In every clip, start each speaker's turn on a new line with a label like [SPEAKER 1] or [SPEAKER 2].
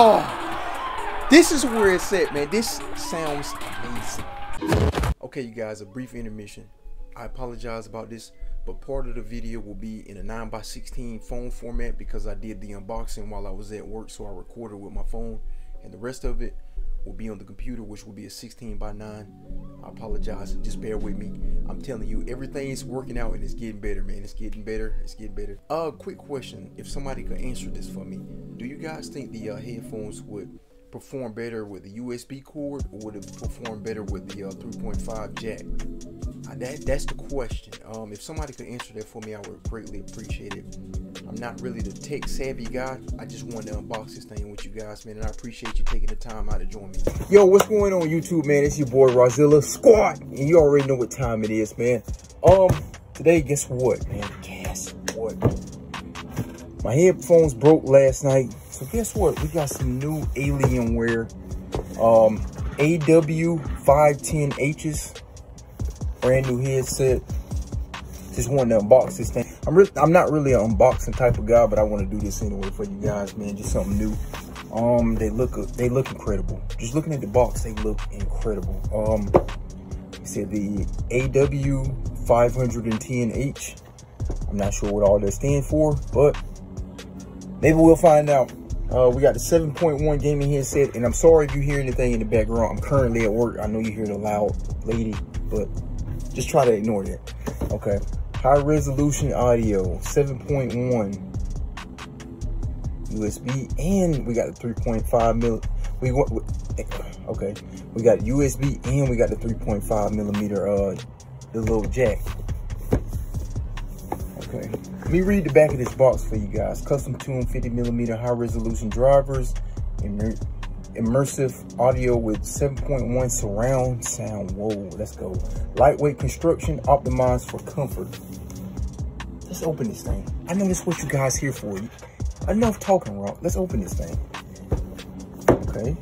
[SPEAKER 1] Oh, this is where it's at, man. This sounds amazing. Okay, you guys, a brief intermission. I apologize about this, but part of the video will be in a 9x16 phone format because I did the unboxing while I was at work, so I recorded with my phone, and the rest of it will be on the computer, which will be a 16x9. I apologize, just bear with me. I'm telling you, everything's working out and it's getting better, man. It's getting better, it's getting better. Quick question, if somebody could answer this for me, do you guys think the headphones would perform better with the USB cord, or would it perform better with the 3.5 jack? That's the question. If somebody could answer that for me, I would greatly appreciate it. I'm not really the tech savvy guy. I just wanted to unbox this thing with you guys, man, and I appreciate you taking the time out to join me. Yo, what's going on YouTube, man? It's your boy Rockzilla Squad, and you already know what time it is, man. Today, guess what, man? Guess what? My headphones broke last night, so guess what? We got some new Alienware AW510Hs. Brand new headset. Just wanted to unbox this thing. I'm not really an unboxing type of guy, but I want to do this anyway for you guys, man. Just something new. They look incredible. Just looking at the box, they look incredible. It said the AW510H. I'm not sure what all that stands for, but maybe we'll find out. We got the 7.1 gaming headset, and I'm sorry if you hear anything in the background. I'm currently at work. I know you hear the loud lady, but just try to ignore that. Okay. High resolution audio, 7.1 USB, and we got the 3.5 mil. Okay, we got USB and we got the 3.5 millimeter the little jack. Okay, let me read the back of this box for you guys. Custom tuned 50mm high resolution drivers, immersive audio with 7.1 surround sound. Whoa, let's go. Lightweight construction optimized for comfort. Let's open this thing. I know that's what you guys here for. Enough talking, Rock. Let's open this thing. Okay.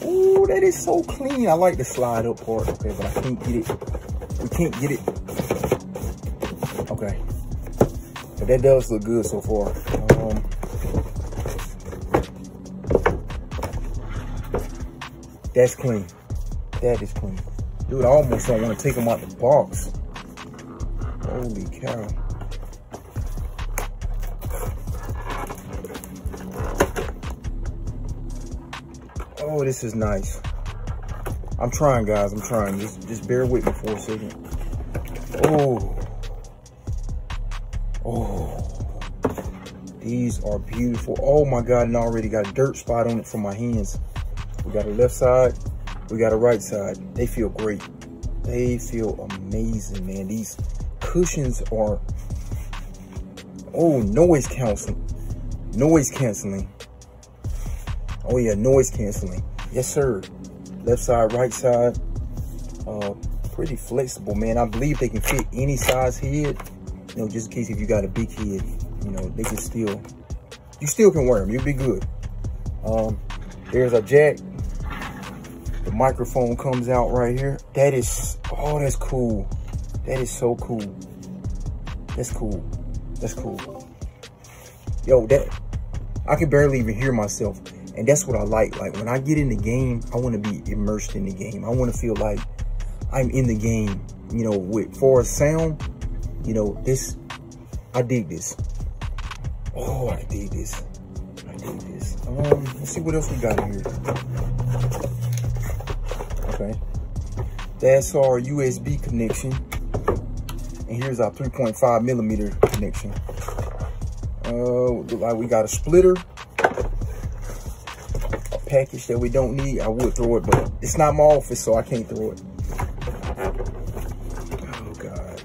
[SPEAKER 1] Oh, that is so clean. I like the slide up part. Okay, but I can't get it. We can't get it. Okay. But that does look good so far. That's clean. That is clean. Dude, I almost don't want to take them out the box. Holy cow. Oh, this is nice. I'm trying, guys. I'm trying. Just bear with me for a second. Oh. Oh. These are beautiful. Oh my God, and I already got a dirt spot on it from my hands. We got a left side, we got a right side. They feel great. They feel amazing, man. These cushions are, oh, noise canceling. Noise canceling. Oh yeah, noise canceling. Yes, sir. Left side, right side. Pretty flexible, man. I believe they can fit any size head. You know, just in case if you got a big head, you know, they can still, you still can wear them. You'll be good. There's a jack. The microphone comes out right here. That is, oh, that's cool. That is so cool. That's cool. That's cool. Yo, that, I can barely even hear myself. And that's what I like. Like when I get in the game, I want to be immersed in the game. I want to feel like I'm in the game, you know, with, for sound, you know, this, I dig this. Oh, I dig this. I dig this. Let's see what else we got here. Okay. That's our USB connection. And here's our 3.5 millimeter connection. Look like we got a splitter. A package that we don't need. I would throw it, but it's not my office, so I can't throw it. Oh God.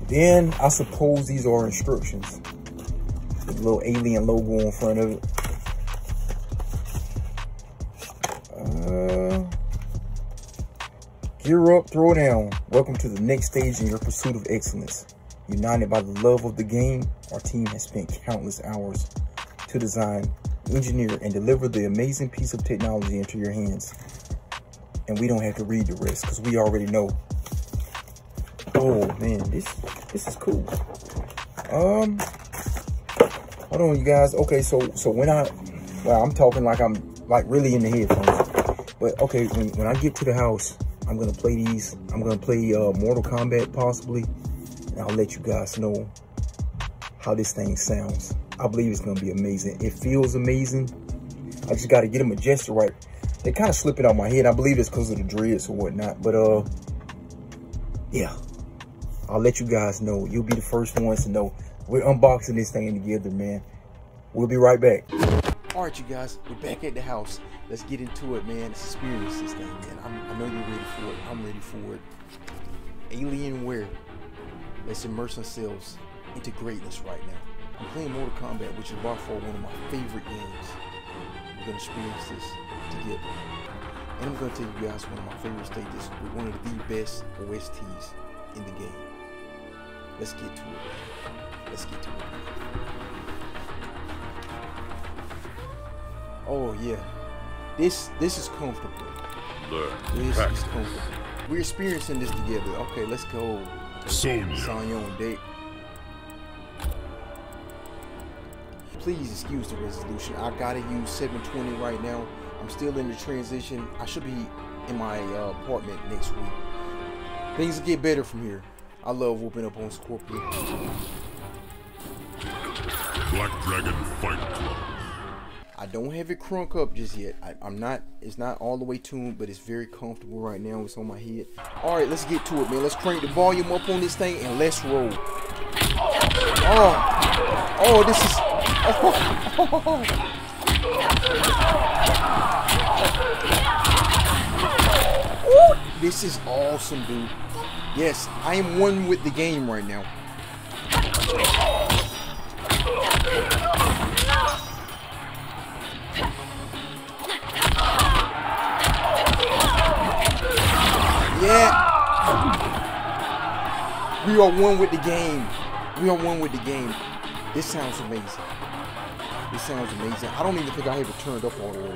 [SPEAKER 1] Then I suppose these are instructions. The little alien logo in front of it. Gear up, throw down. Welcome to the next stage in your pursuit of excellence. United by the love of the game, our team has spent countless hours to design, engineer, and deliver the amazing piece of technology into your hands. And we don't have to read the rest because we already know. Oh man, this is cool. Hold on, you guys. Okay, so when I Well, I'm talking like I'm like really in the headphones. But okay, when I get to the house, I'm gonna play these. I'm gonna play Mortal Kombat possibly, and I'll let you guys know how this thing sounds. I believe it's gonna be amazing. It feels amazing. I just gotta get them adjusted right. They kind of slipping out my head. I believe it's because of the dreads or whatnot. But yeah, I'll let you guys know. You'll be the first ones to know. We're unboxing this thing together, man. We'll be right back. All right, you guys, we're back at the house. Let's get into it, man. Let's experience this thing, man. I know you're ready for it. I'm ready for it. Alienware. Let's immerse ourselves into greatness right now. I'm playing Mortal Kombat, which is by far one of my favorite games. We're gonna experience this together. And I'm gonna tell you guys one of my favorite stages with one of the best OSTs in the game. Let's get to it. Let's get to it. Oh yeah. This is comfortable. This is comfortable. We're experiencing this together. Okay, let's go. Sonya on deck. Please excuse the resolution. I gotta use 720 right now. I'm still in the transition. I should be in my apartment next week. Things will get better from here. I love whooping up on Scorpion.
[SPEAKER 2] Black Dragon Fight Club.
[SPEAKER 1] I don't have it crunk up just yet. It's not all the way tuned, but it's very comfortable right now. It's on my head. All right, let's get to it, man. Let's crank the volume up on this thing and let's roll. Oh, this is, this is awesome, dude. Yes, I am one with the game right now. Yeah, we are one with the game. We are one with the game. This sounds amazing. This sounds amazing. I don't even think I have it turned up all the way.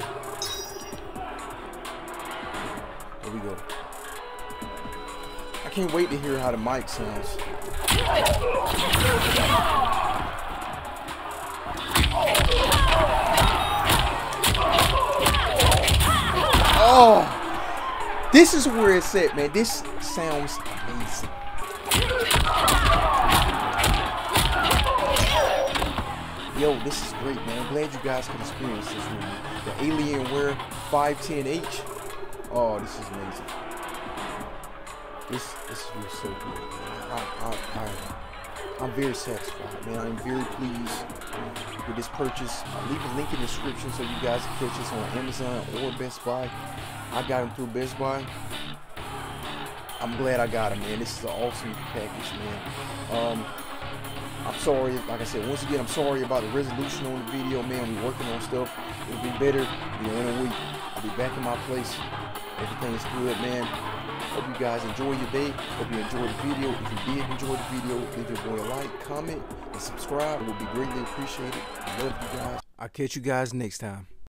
[SPEAKER 1] There we go. I can't wait to hear how the mic sounds. Oh! This is where it's at, man. This sounds amazing. Yo, this is great, man. I'm glad you guys can experience this with me. The Alienware AW510H. Oh, this is amazing. This feels so good, man. I'm very satisfied, man. I'm very pleased with this purchase. I'll leave a link in the description so you guys can catch this on Amazon or Best Buy. I got them through Best Buy. I'm glad I got them, man. This is an awesome package, man. I'm sorry, like I said, once again, I'm sorry about the resolution on the video, man. We're working on stuff. It'll be better in a week. I'll be back in my place. Everything's good, man. Hope you guys enjoy your day. Hope you enjoyed the video. If you did enjoy the video, leave your boy a like, comment, and subscribe. It would be greatly appreciated. I love you guys. I'll catch you guys next time.